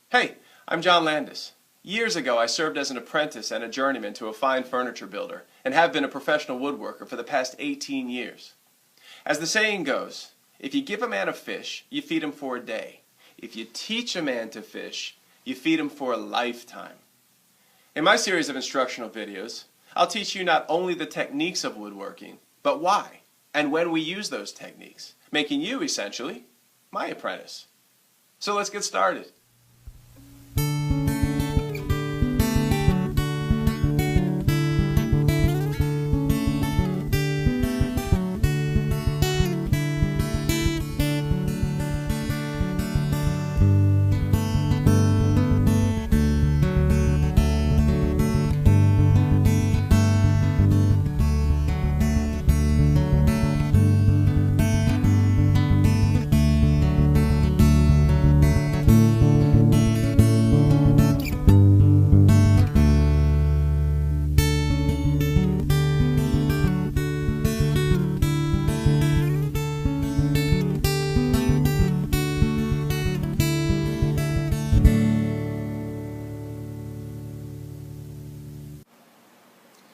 Hey, I'm John Landis. Years ago, I served as an apprentice and a journeyman to a fine furniture builder and have been a professional woodworker for the past 18 years. As the saying goes, if you give a man a fish, you feed him for a day. If you teach a man to fish, you feed him for a lifetime. In my series of instructional videos, I'll teach you not only the techniques of woodworking, but why and when we use those techniques, making you, essentially, my apprentice. So let's get started.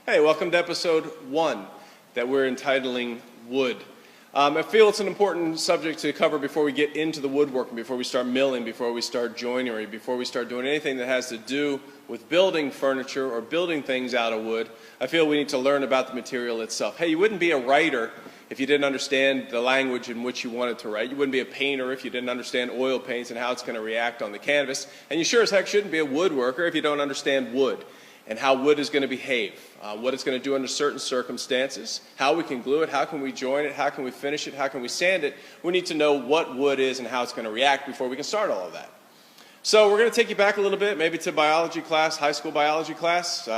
Hey, welcome to episode 1 that we're entitling Wood. I feel it's an important subject to cover before we get into the woodworking, before we start milling, before we start joinery, before we start doing anything that has to do with building furniture or building things out of wood. I feel we need to learn about the material itself. Hey, you wouldn't be a writer if you didn't understand the language in which you wanted to write. You wouldn't be a painter if you didn't understand oil paints and how it's going to react on the canvas. And you sure as heck shouldn't be a woodworker if you don't understand wood and how wood is going to behave, what it's going to do under certain circumstances, how we can glue it, how can we join it, how can we finish it, how can we sand it. We need to know what wood is and how it's going to react before we can start all of that. So we're going to take you back a little bit, maybe to biology class, high school biology class.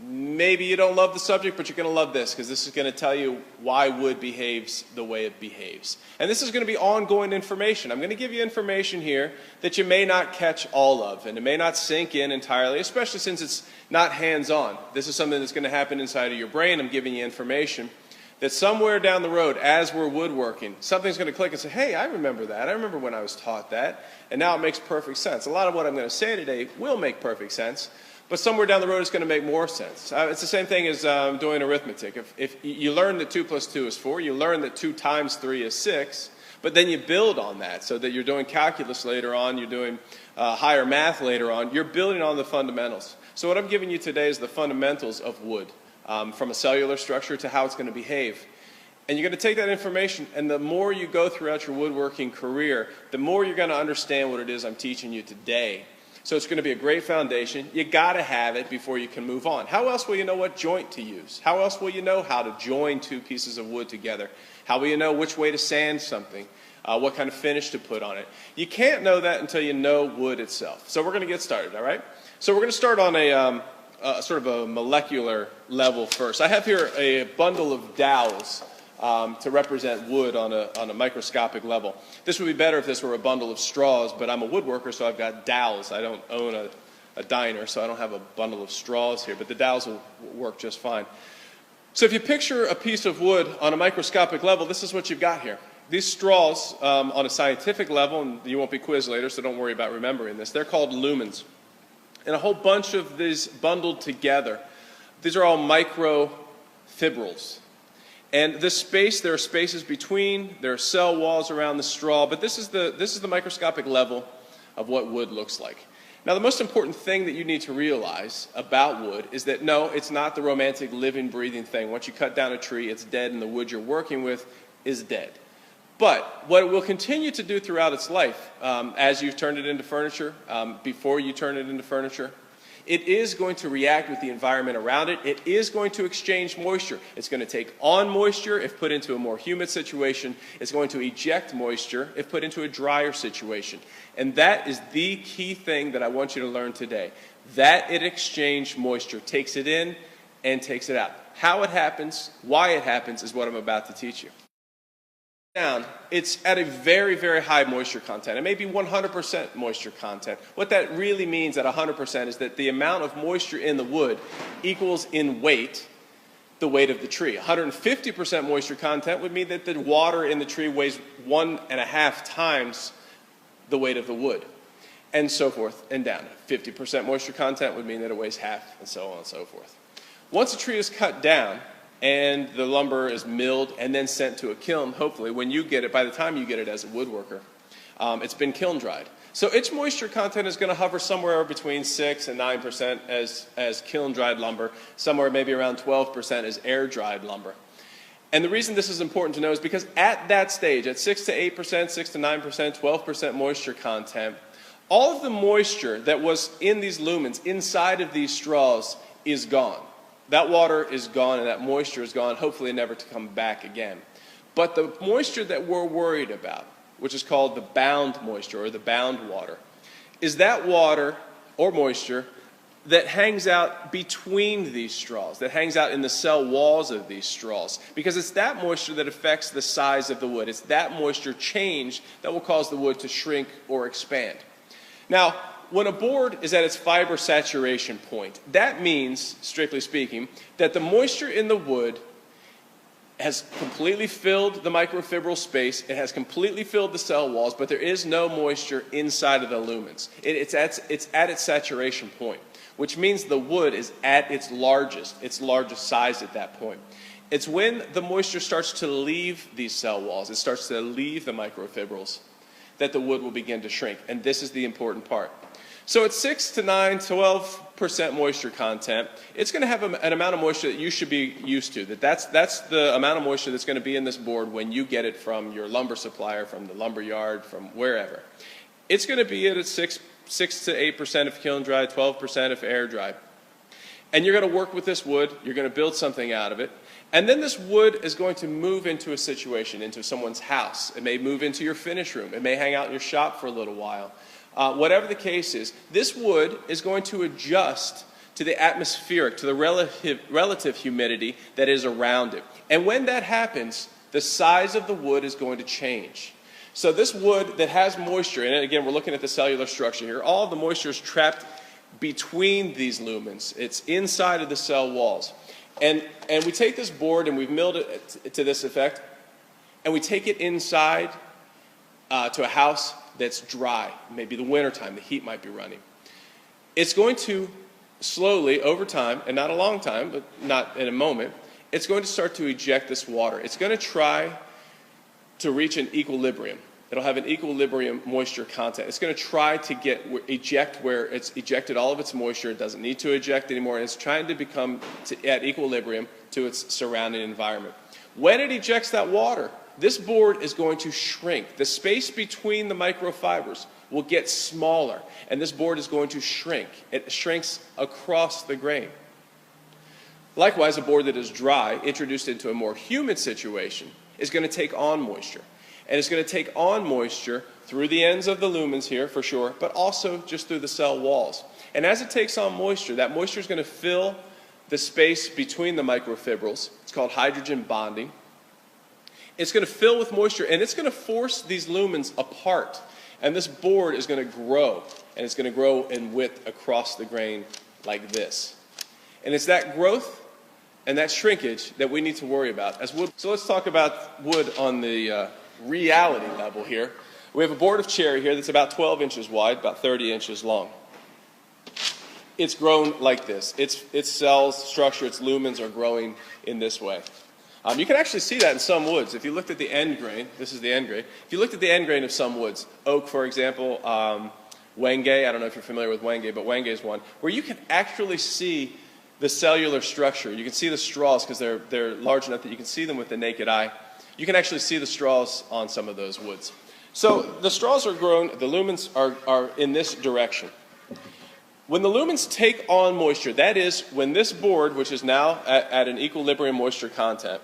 Maybe you don't love the subject, but you're going to love this because this is going to tell you why wood behaves the way it behaves. And this is going to be ongoing information. I'm going to give you information here that you may not catch all of, and it may not sink in entirely, especially since it's not hands-on. This is something that's going to happen inside of your brain. I'm giving you information that somewhere down the road, as we're woodworking, something's going to click and say, hey, I remember that. I remember when I was taught that, and now it makes perfect sense. A lot of what I'm going to say today will make perfect sense, but somewhere down the road it's going to make more sense. It's the same thing as doing arithmetic. If you learn that 2 plus 2 is 4, you learn that 2 times 3 is 6, but then you build on that so that you're doing calculus later on, you're doing higher math later on, you're building on the fundamentals. So what I'm giving you today is the fundamentals of wood, from a cellular structure to how it's going to behave. And you're going to take that information, and the more you go throughout your woodworking career, the more you're going to understand what it is I'm teaching you today. So it's going to be a great foundation. You got to have it before you can move on. How else will you know what joint to use? How else will you know how to join 2 pieces of wood together? How will you know which way to sand something? What kind of finish to put on it? You can't know that until you know wood itself. So we're going to get started, all right? So we're going to start on a sort of a molecular level first. I have here a bundle of dowels to represent wood on a microscopic level. This would be better if this were a bundle of straws, but I'm a woodworker, so I've got dowels. I don't own a diner, so I don't have a bundle of straws here, but the dowels will work just fine. So if you picture a piece of wood on a microscopic level, this is what you've got here. These straws, on a scientific level, and you won't be quizzed later, so don't worry about remembering this, they're called lumens. And a whole bunch of these bundled together, these are all microfibrils. And this space, there are spaces between, there are cell walls around the straw, but this is the microscopic level of what wood looks like. Now the most important thing that you need to realize about wood is that no, it's not the romantic living, breathing thing. Once you cut down a tree, it's dead and the wood you're working with is dead. But what it will continue to do throughout its life, as you've turned it into furniture, before you turn it into furniture, it is going to react with the environment around it. It is going to exchange moisture. It's going to take on moisture if put into a more humid situation. It's going to eject moisture if put into a drier situation. And that is the key thing that I want you to learn today. That it exchanged moisture, takes it in and takes it out. How it happens, why it happens is what I'm about to teach you. Down, it's at a very, very high moisture content. It may be 100% moisture content. What that really means at 100% is that the amount of moisture in the wood equals in weight the weight of the tree. 150% moisture content would mean that the water in the tree weighs 1.5 times the weight of the wood. and so forth and down. 50% moisture content would mean that it weighs half, and so on and so forth. Once a tree is cut down and the lumber is milled and then sent to a kiln, hopefully, when you get it, by the time you get it as a woodworker, it's been kiln dried. So its moisture content is going to hover somewhere between 6 and 9% as kiln dried lumber, somewhere maybe around 12% as air dried lumber. And the reason this is important to know is because at that stage, at 6 to 8%, 6 to 9%, 12% moisture content, all of the moisture that was in these lumens, inside of these straws, is gone. That water is gone and that moisture is gone, hopefully never to come back again. But the moisture that we're worried about, which is called the bound moisture or the bound water, is that water or moisture that hangs out between these straws, that hangs out in the cell walls of these straws, because it's that moisture that affects the size of the wood. It's that moisture change that will cause the wood to shrink or expand. Now, when a board is at its fiber saturation point, that means, strictly speaking, that the moisture in the wood has completely filled the microfibril space, it has completely filled the cell walls, but there is no moisture inside of the lumens. It's at its saturation point, which means the wood is at its largest size at that point. It's when the moisture starts to leave these cell walls, it starts to leave the microfibrils, that the wood will begin to shrink, and this is the important part. So at 6 to 9, 12% moisture content, it's going to have an amount of moisture that you should be used to. That's the amount of moisture that's going to be in this board when you get it from your lumber supplier, from the lumber yard, from wherever. It's going to be at 6 to 8% if kiln dry, 12% if air dry. And you're going to work with this wood, you're going to build something out of it, and then this wood is going to move into a situation, into someone's house. It may move into your finish room. It may hang out in your shop for a little while. Whatever the case is, this wood is going to adjust to the atmospheric, to the relative humidity that is around it. And when that happens, the size of the wood is going to change. So this wood that has moisture in it, again, we're looking at the cellular structure here, all of the moisture is trapped between these lumens. It's inside of the cell walls. And we take this board and we've milled it to this effect, and we take it inside to a house that's dry. Maybe the wintertime, the heat might be running. It's going to slowly, over time, and not a long time, but not in a moment, it's going to start to eject this water. It's going to try to reach an equilibrium. It'll have an equilibrium moisture content. It's going to try to eject where it's ejected all of its moisture. It doesn't need to eject anymore, and it's trying to become at equilibrium to its surrounding environment. When it ejects that water, this board is going to shrink. The space between the microfibers will get smaller, and this board is going to shrink. It shrinks across the grain. Likewise, a board that is dry, introduced into a more humid situation, is going to take on moisture. And it's going to take on moisture through the ends of the lumens here, for sure, but also just through the cell walls. And as it takes on moisture, that moisture is going to fill the space between the microfibrils. It's called hydrogen bonding. It's going to fill with moisture, and it's going to force these lumens apart. And this board is going to grow, and it's going to grow in width across the grain like this. And it's that growth and that shrinkage that we need to worry about as wood. So let's talk about wood on the reality level here. We have a board of cherry here that's about 12 inches wide, about 30 inches long. It's grown like this. Its cells, structure, its lumens are growing in this way. You can actually see that in some woods. If you looked at the end grain, this is the end grain. If you looked at the end grain of some woods, oak, for example, wenge, I don't know if you're familiar with wenge, but wenge is one, where you can actually see the cellular structure. You can see the straws because they're large enough that you can see them with the naked eye. You can actually see the straws on some of those woods. So the straws are grown, the lumens are in this direction. When the lumens take on moisture, that is, when this board, which is now at an equilibrium moisture content,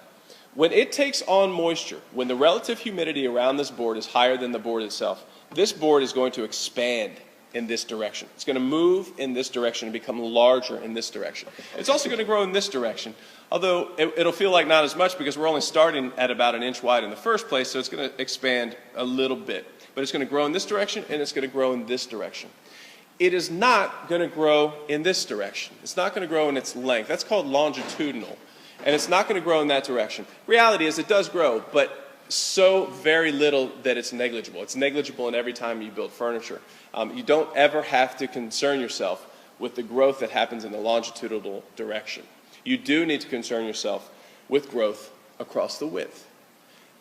when it takes on moisture, when the relative humidity around this board is higher than the board itself, this board is going to expand in this direction. It's going to move in this direction and become larger in this direction. It's also going to grow in this direction, although it'll feel like not as much because we're only starting at about an inch wide in the first place, so it's going to expand a little bit. But it's going to grow in this direction, and it's going to grow in this direction. It is not going to grow in this direction. It's not going to grow in its length. That's called longitudinal. And it's not going to grow in that direction. Reality is it does grow, but so very little that it's negligible. It's negligible in every time you build furniture. You don't ever have to concern yourself with the growth that happens in the longitudinal direction. You do need to concern yourself with growth across the width.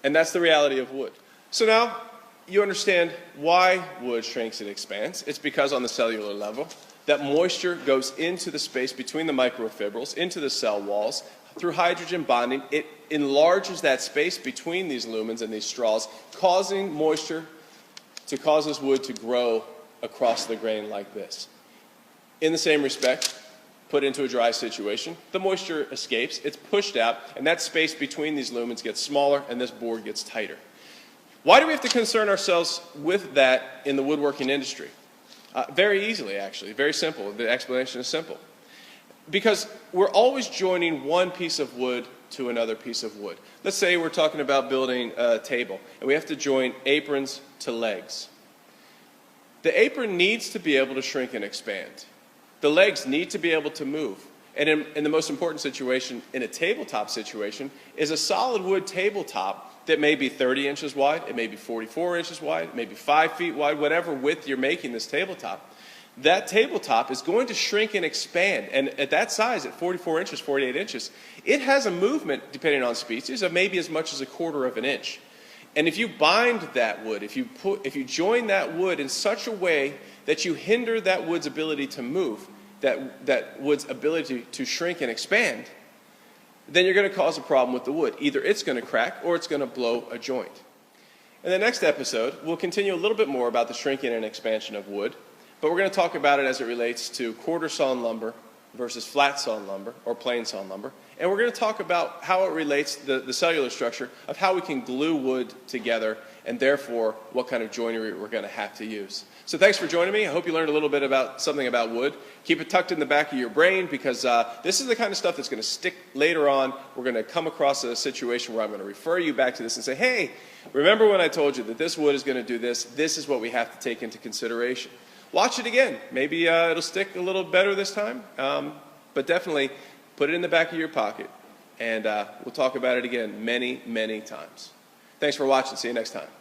And that's the reality of wood. So now you understand why wood shrinks and expands. It's because on the cellular level, that moisture goes into the space between the microfibrils, into the cell walls. Through hydrogen bonding, it enlarges that space between these lumens and these straws, causing moisture to cause this wood to grow across the grain like this. In the same respect, put into a dry situation, the moisture escapes, it's pushed out, and that space between these lumens gets smaller and this board gets tighter. Why do we have to concern ourselves with that in the woodworking industry? Very easily, actually. Very simple. The explanation is simple. Because we're always joining one piece of wood to another piece of wood. Let's say we're talking about building a table, and we have to join aprons to legs. The apron needs to be able to shrink and expand. The legs need to be able to move. And in the most important situation, in a tabletop situation, is a solid wood tabletop that may be 30 inches wide, it may be 44 inches wide, it may be 5 feet wide, whatever width you're making this tabletop. That tabletop is going to shrink and expand. And at that size, at 44 inches, 48 inches, it has a movement, depending on species, of maybe as much as 1/4 of an inch. And if you bind that wood, if you join that wood in such a way that you hinder that wood's ability to move, that wood's ability to shrink and expand, then you're going to cause a problem with the wood. Either it's going to crack or it's going to blow a joint. In the next episode, we'll continue a little bit more about the shrinking and expansion of wood, but we're going to talk about it as it relates to quarter sawn lumber versus flat sawn lumber or plain sawn lumber. And we're going to talk about how it relates to the cellular structure of how we can glue wood together and therefore what kind of joinery we're going to have to use. So thanks for joining me. I hope you learned a little bit about something about wood. Keep it tucked in the back of your brain because this is the kind of stuff that's going to stick later on. We're going to come across a situation where I'm going to refer you back to this and say, hey, remember when I told you that this wood is going to do this? This is what we have to take into consideration. Watch it again. Maybe it'll stick a little better this time, but definitely put it in the back of your pocket, and we'll talk about it again many, many times. Thanks for watching. See you next time.